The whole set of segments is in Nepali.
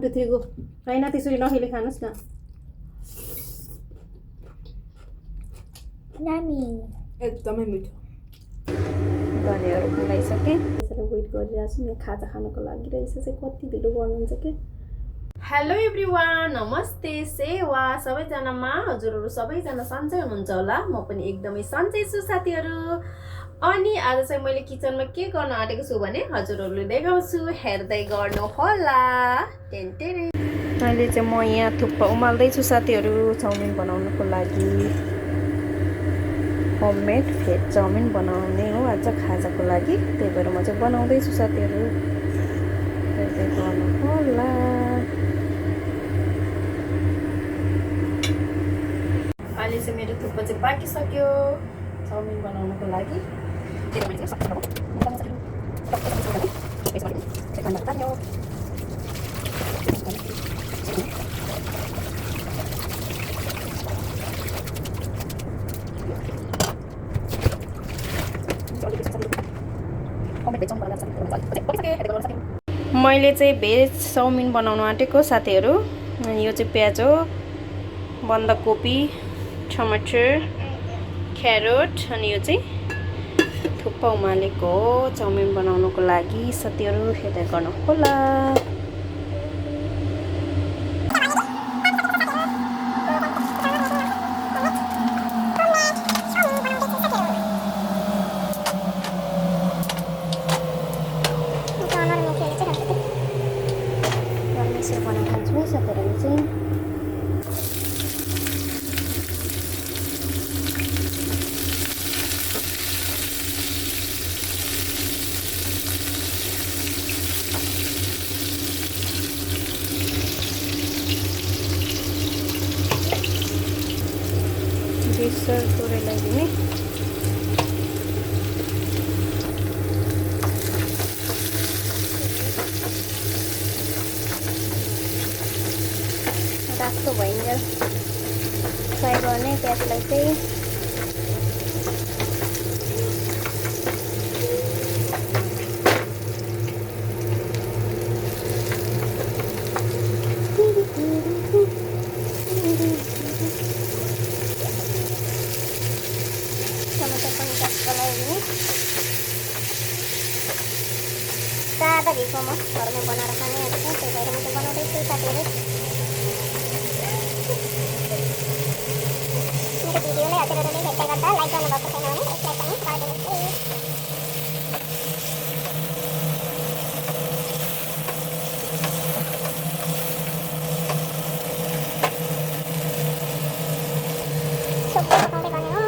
2 3 गो हैन त्यसरी नखेले खानुस् न यम्मी एकदमै मिठो गनेहरु खुलाइसके त्यसैले वेट गरिरहेछु म खाजा खानको लागि र यसो चाहिँ कति ढिलो गर्नुहुन्छ के हेलो एभ्रीवान नमस्ते सेवा सबैजनामा हजुरहरु सबैजना सन्चै हुनुहुन्छ होला म पनि एकदमै सन्चै छु साथीहरु अनि आज चाहिँ मैले किचनमा के गर्न आँटेको छु भने हजुरहरुले देखाउँछु हेर्दै गर्नु होला टेन्टेरे अहिले चाहिँ म यहाँ थुक्पा उमाल्दै छु साथीहरु चाउमिन बनाउनको लागि होममेड भेज चाउमिन बनाउने हो आज खाजाको लागि त्यही भएर म चाहिँ बनाउँदै छु साथीहरु हेर्दै गर्नु होला अहिले चाहिँ मेरो थुक्पा चाहिँ पाकिसक्यो चाउमिन बनाउनको लागि मैले चाहिँ भेज चाउमिन बनाउन आँटेको साथीहरु अनि यो चाहिँ प्याज हो बन्दाकोपी टमाटर क्यारोट अनि यो चाहिँ थुक्पा उमालेको हो चाउमिन बनाउनको लागि साथीहरु हेर्दै गर्नु होला बेसर थोरै लगाइदिने रातो भइन्जेल फ्राई गर्ने प्याजलाई चाहिँ सादा घिउको म घरमा बनाएर खाने त्यही भएर म चाहिँ बनाउँदैछु साथीहरु मेरो भिडियोलाई हजुरहरुले हेर्दै गर्दा लाइक गर्नुभएको छैन भने यसलाई पनि गरिदिनुहोस् सबै पकाउँदै गर्ने हो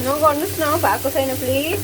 नगर्नुस् न भएको छैन प्लिज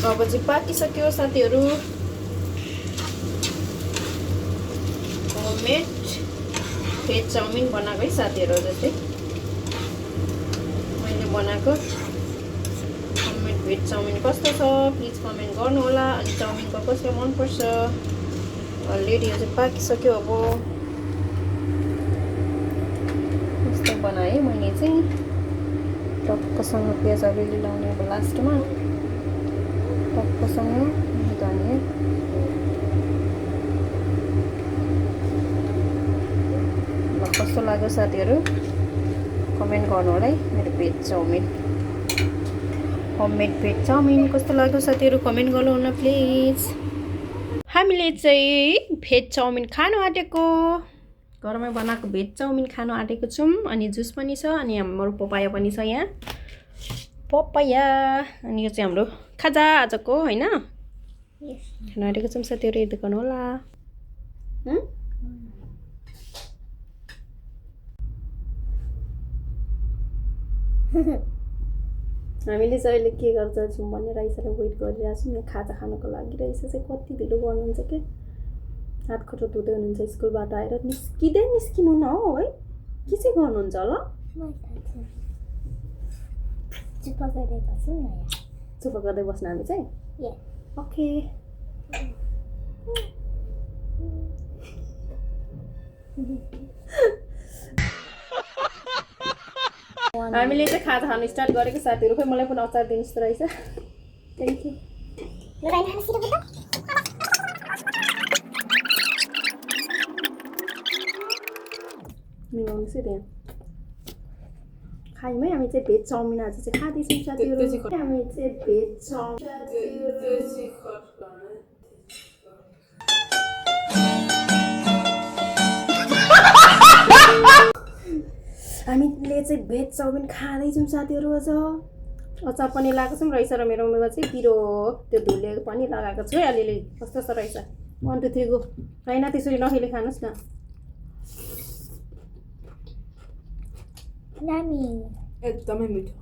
अब चाहिँ पाकिसक्यो साथीहरू। होममेड भेज चाउमिन बनाएको है साथीहरू। जस्तै मैले बनाएको होममेड भेज चाउमिन कस्तो छ प्लिज कमेन्ट गर्नु होला। अनि चाउमिनको कसलाई मनपर्छ। अलरेडी यो चाहिँ पाकिसक्यो। अब यस्तो बनाएँ मैले चाहिँ टक्कसँग प्याज अलिअलि लाउने अब लास्टमा टक्कसँग धनियाँ कस्तो लाग्यो साथीहरू कमेन्ट गर्नु होला है। मेरो veg chowmein homemade veg chowmein कस्तो लाग्यो साथीहरू कमेन्ट गर्नु होला प्लिज। हामीले चाहिँ भेज चाउमिन खानु आँटेको घरमै बनाएको भेज चाउमिन खानु आँटेको छौँ। अनि जुस पनि छ अनि हाम्रो पपाया पनि छ यहाँ पपाया। अनि यो चाहिँ हाम्रो खाजा आजको होइन खानु आँटेको छौँ साथीहरू हेर्दै गर्नु होला। हामीले चाहिँ अहिले के गर्छौँ भने राइसालाई वेट गरिरहेको छौँ। यहाँ खाजा खानको लागि राइसा चाहिँ कति ढिलो गर्नुहुन्छ कि हात खुट्टा धुँदै हुनुहुन्छ स्कुलबाट आएर निस्किनु न हो है। के चाहिँ गर्नुहुन्छ होला चुप गर्दै बस्नु हामी चाहिँ ओके। हामीले चाहिँ खाजा खानु स्टार्ट गरेको साथीहरू। खोइ मलाई पनि अचार दिनु जस्तो रहेछ। Thank you. मिलाउनुहोस् है त्यहाँ खायौँ है। हामी चाहिँ भेज चाउमिन आज चाहिँ खाँदैछौँ साथीहरू। हामी चाहिँ भेज चाउमिन हामीले चाहिँ भेज चाउमिन खाँदैछौँ साथीहरू। अझ अचार पनि लगाएको छौँ रहेछ र मेरोमा चाहिँ पिरो त्यो धुले पनि लगाएको छु है अलिअलि। कस्तो कस्तो रहेछ 1 2 3 गो होइन त्यसरी नखेले खानुहोस् न। एकदमै मिठो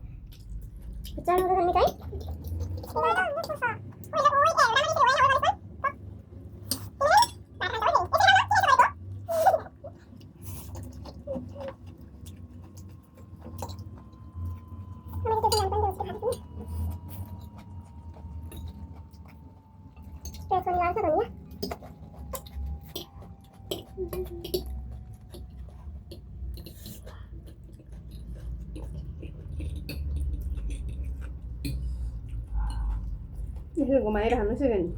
यसो घुमाएर हाल्नुहोस् है नि।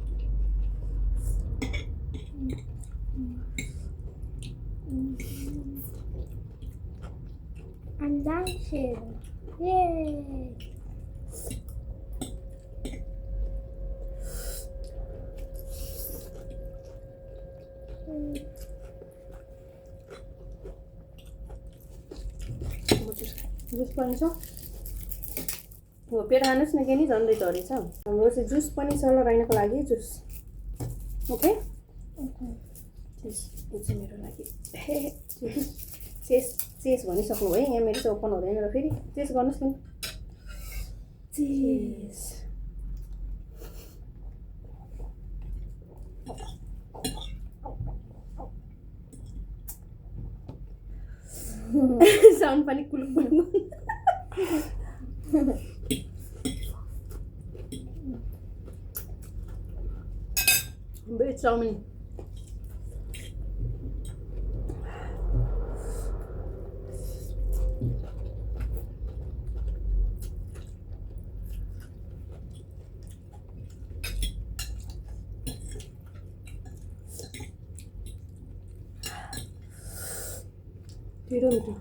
I'm dancing. Yay! जुस पनि छ पेट खानुहोस् न के नि झन्डै झरेछ। हाम्रो चाहिँ जुस पनि छ लगाइनको लागि जुस ओके। चाहिँ मेरो लागि चेस भनिसक्नु भयो यहाँ मेरो चाहिँ ओपन हुँदैन र फेरि चेस गर्नुहोस् न चेस। साउन्ड पनि कुलुक कुलुक। भेज चाउमिन मिठो मिठो।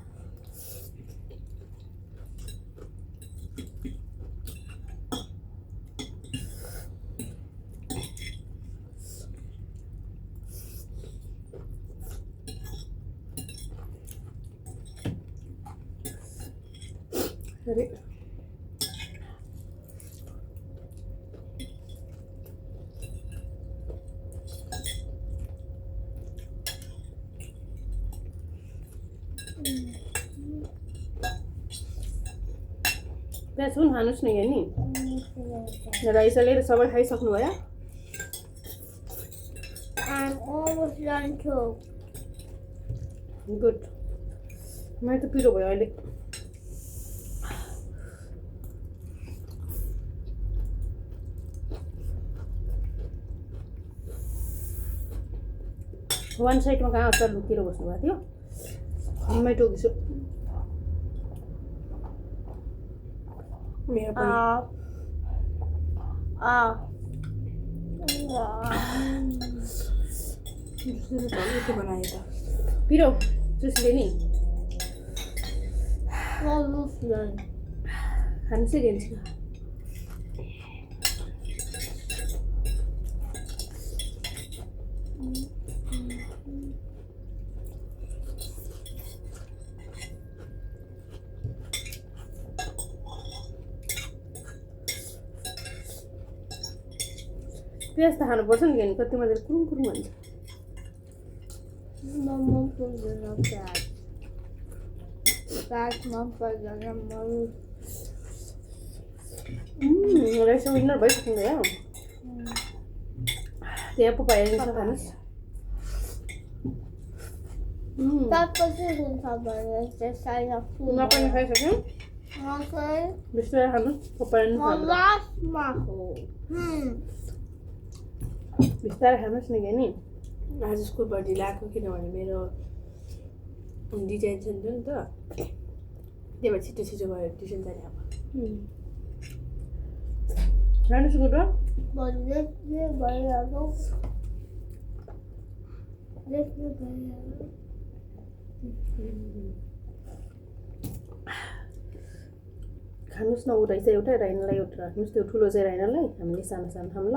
अरे प्याज पनि खानुहोस् न यहाँ नि। राइसले सबै खाइसक्नु भयो? I'm almost done too. Good. मैले त पिरो भयो अहिले। वान साइडमा कहाँ अचार लुकेर बस्नु भएको थियो? मैं टोकिसु। मेरो पनि बनाए त पिरो जुसले नि खानु चाहिँ गेन्छ। प्याज त खानुपर्छ नि किनभने कति मजाले कुरुङ कुरुङ हुन्छ। रहेछ विनर भइसक्नु भयो। त्यहाँ पो पाइन्छ खानुहोस्। नपानी खाइसक्यो बिस्तारै खानुहोस्। बिस्तारै खानुहोस् न कि नि। आज स्कुलबाट ढिलो आएको किनभने मेरो डिजाइन छ नि त त्यही भएर छिटो छिटो गएर ट्युसन जाने अब। खानुहोस् गुड खानुहोस् न। ऊ रहेछ एउटा राइनालाई एउटा राख्नुहोस्। त्यो ठुलो चाहिँ राइनालाई हामीले सानो सानो खाऊँ ल।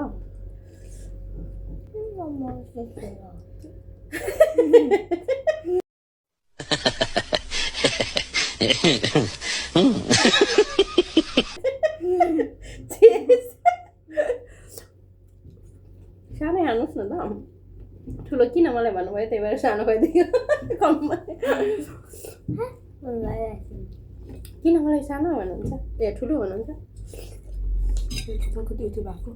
सानै खानुहोस् न त। ठुलो किन मलाई भन्नुभयो त्यही भएर सानो खाइदियो। किन मलाई सानो भन्नुहुन्छ? ए ठुलो भन्नुहुन्छ? कति त्यो भएको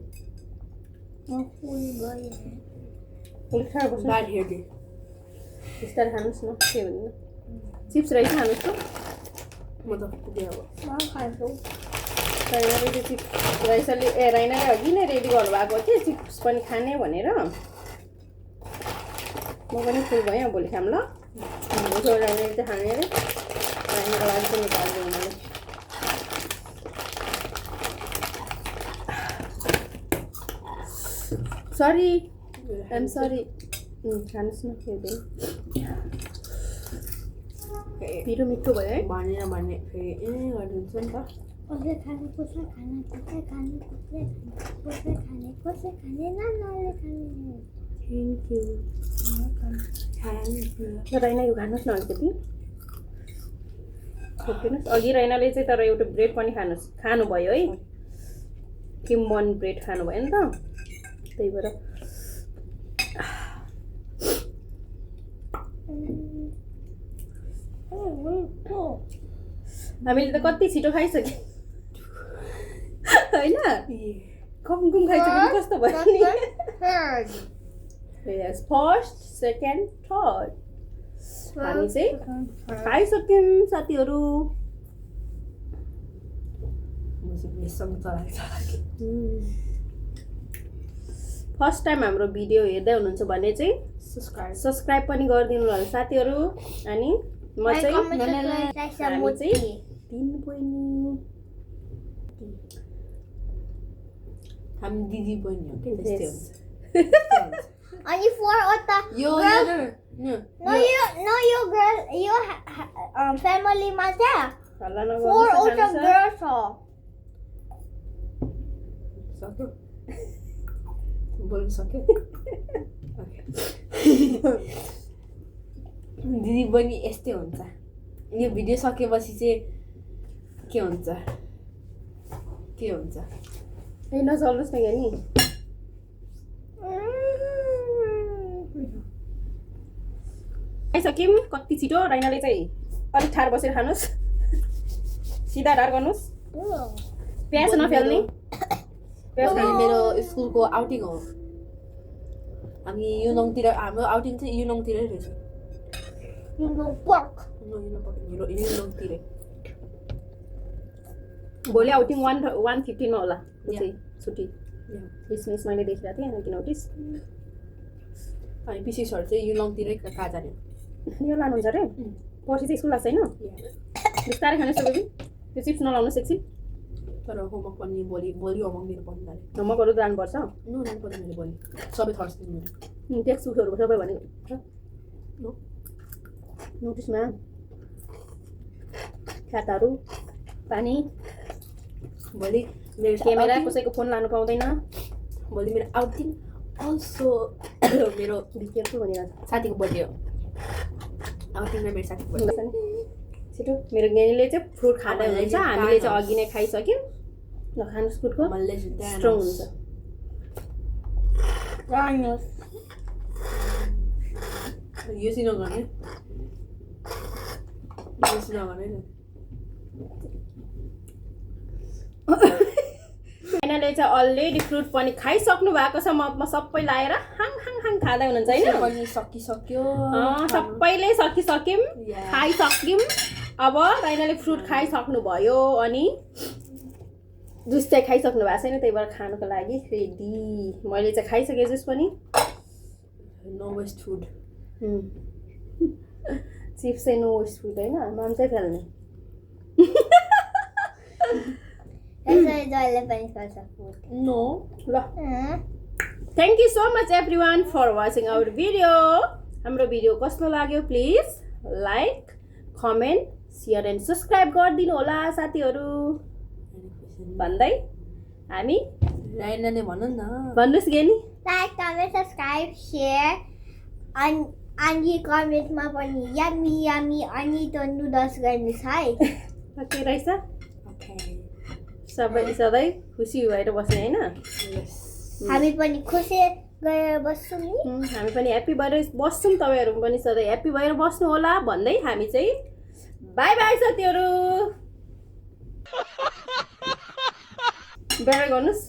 बिस्तारै खानुहोस् न। के भन्नु चिप्स राइस खानुहोस् त। म त पुगेँ अब राइनाले चिप्स राइसले राइनाले अघि नै रेडी गर्नुभएको थियो चिप्स पनि खाने भनेर। म पनि फुल भएँ अब भोलि खाऊँ ल। राइनाले चाहिँ खाने अरे राइनाको लागि चाहिँ निकाल्दै उनीहरूले। Sorry I'm sorry. खानुहोस् न फेरि पिरो मिठो भयो है भनेर भने फेरि गरिदिन्छ नि त। Thank you. राइना यो खानुहोस् न अलिकति छोपिदिनुहोस्। अघि राइनाले चाहिँ तर एउटा ब्रेड पनि खानुभयो है। किम्बन ब्रेड खानुभयो नि त त्यही भएर। हामीले त कति छिटो खाइसक्यो होइन? कुम खाइसक्यो कस्तो भयो नि। फर्स्ट सेकेन्ड थर्ड हामी चाहिँ खाइसक्यौँ साथीहरू। फर्स्ट टाइम हाम्रो भिडियो हेर्दै हुनुहुन्छ भने चाहिँ सब्सक्राइब पनि गरिदिनु होला साथीहरू। अनि म चाहिँ तीन बहिनी हामी दिदी बहिनी हो कि त्यस्तै हुन्छ। अनि फोरवटा यो फ्यामिलीमा चाहिँ फोरवटा गर्ल्स छ। सक्यो बोल्नु सक्यो। दिदी बहिनी यस्तै हुन्छ। यो भिडियो सकेपछि चाहिँ के हुन्छ ए नचल्नुहोस् न क्या नि। आइसक्यौँ कति छिटो। राइनाले चाहिँ अलिक ठाड बसेर खानुहोस्। सिधा ढाड गर्नुहोस्। प्याज नफाल्ने। मेरो स्कुलको आउटिङ हो हामी युनङतिर हाम्रो आउटिङ चाहिँ युनङतिरै रहेछ युनङतिरै भोलि आउटिङ 1:15 मा होला चाहिँ छुट्टी क्रिसमस मैले देखिरहेको थिएँ किन नोटिस अनि पिसिसहरू चाहिँ युनङतिरै कहाँ जाने यो लानुहुन्छ अरे पर्सि चाहिँ स्कुल लाग्छ होइन बिस्तारै खानुहोस् तपाईँ त्यो चिप्स नलाउनुहोस् एकछिन तर होमवर्क पनि भोलि होमवर्क मेरो पनि जाने होमवर्कहरू जानुपर्छ जानुपर्छ मैले भोलि सबै थर्सडे मेरो टेक्स्ट बुक्सहरू सबै भनेको नोटिसमा खाताहरू पानी भोलि मेरो क्यामेरा कसैको फोन लानु पाउँदैन भोलि मेरो आउटिङ अल्सो मेरो बिकेयरफुल भनेर साथीको बर्थडे हो आउटिङमा मेरो साथीको बर्थडे छिटो मेरो गेनीले चाहिँ फ्रुट खाँदै हुन्छ हामीले चाहिँ अघि नै खाइसक्यौँ ल खानुहोस् फ्रुटको स्ट्रङ हुन्छ यो चाहिँ नगर्ने यिनीहरूले चाहिँ अलरेडी फ्रुट पनि खाइसक्नु भएको छ म सबै लाएर हाङ हाङ हाङ खाँदै हुनुहुन्छ होइन पनि सकिसक्यो सबैले सकिसक्यौँ खाइसक्यौँ अब यिनीहरूले फ्रुट खाइसक्नु भयो अनि जुस चाहिँ खाइसक्नु भएको छैन त्यही भएर खानुको लागि रेडी मैले चाहिँ खाइसकेँ जुस पनि नो वेस्ट फुड चिप्स चाहिँ नो वेस्ट फुड होइन माम चाहिँ फाल्ने No. Thank you so much everyone for watching our video. हाम्रो भिडियो कस्तो लाग्यो please like comment share and subscribe गरिदिनु होला साथीहरू भन्दै हामी राइनाले भन्नु न भन्नुस् गेनी लाइक कमेन्ट सब्सक्राइब सेयर अनि कमेन्टमा पनि यम्मी यम्मी अनि त नुडल्स गर्नुहोस् है ओके रहेछ सबै सधैँ खुसी भएर बस्ने होइन हामी पनि खुसी गएर बस्छौँ नि हामी पनि ह्याप्पी भएर बस्छौँ तपाईँहरू पनि सधैँ ह्याप्पी भएर बस्नु होला भन्दै हामी चाहिँ बाई बाई साथीहरू बाई बाई गर्नुहोस्